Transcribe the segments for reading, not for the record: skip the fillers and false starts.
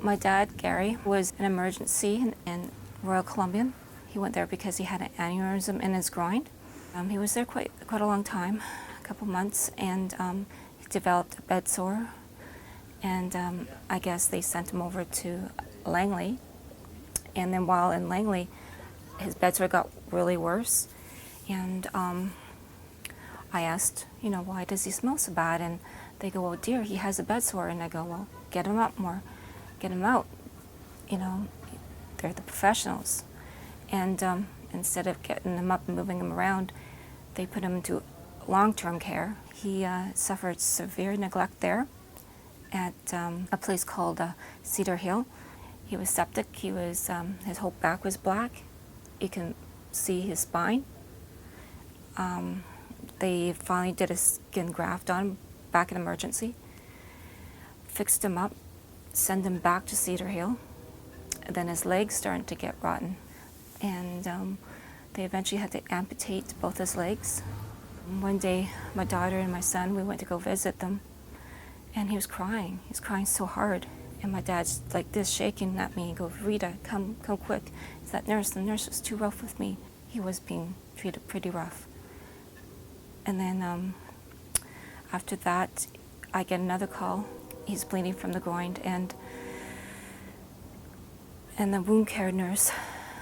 My dad, Gary, was in emergency in Royal Columbian. He went there because he had an aneurysm in his groin. He was there quite a long time, a couple months, and he developed a bed sore. And I guess they sent him over to Langley. And then while in Langley, his bed sore got really worse. And I asked, why does he smell so bad? And they go, well, dear, he has a bed sore. And I go, well, get him up more. Get him out. They're the professionals. And instead of getting him up and moving him around, they put him into long-term care. He suffered severe neglect there at a place called Cedar Hill. He was septic. He was his whole back was black. You can see his spine. They finally did a skin graft on him back in emergency, fixed him up, sent him back to Cedar Hill. And then his legs started to get rotten. And they eventually had to amputate both his legs. One day, my daughter and my son, we went to go visit them, and he was crying. He was crying so hard. And my dad's like this, shaking at me. He goes, Rita, come quick. It's that nurse. The nurse was too rough with me. He was being treated pretty rough. And then after that, I get another call. He's bleeding from the groin, and the wound care nurse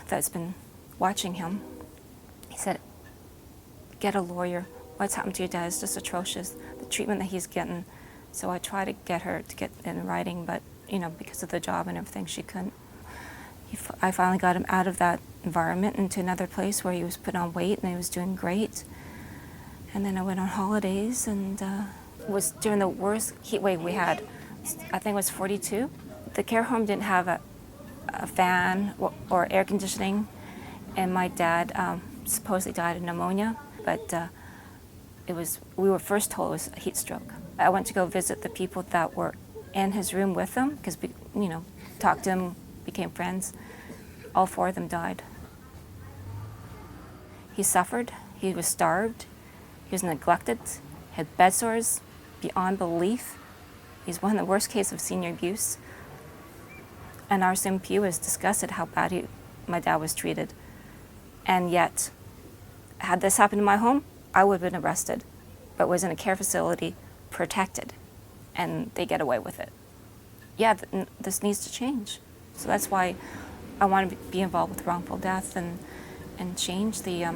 that's been watching him, he said, get a lawyer. What's happened to your dad is just atrocious, the treatment that he's getting. So I tried to get her to get in writing, but because of the job and everything, she couldn't. I finally got him out of that environment into another place where he was put on weight and he was doing great. And then I went on holidays, and it was during the worst heat wave we had. I think it was 42. The care home didn't have a fan or air conditioning, and my dad supposedly died of pneumonia, but we were first told it was a heat stroke. I went to go visit the people that were in his room with him, because we, talked to him, became friends. All 4 of them died. He suffered, he was starved, he was neglected, had bed sores beyond belief. He's one of the worst cases of senior abuse. And RCMP was disgusted how bad my dad was treated. And yet, had this happened in my home, I would have been arrested, but was in a care facility, protected, and they get away with it. Yeah, this needs to change. So that's why I want to be involved with wrongful death and change the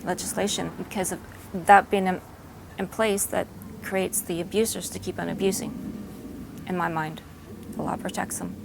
legislation, because of that being in place that creates the abusers to keep on abusing. In my mind, the law protects them.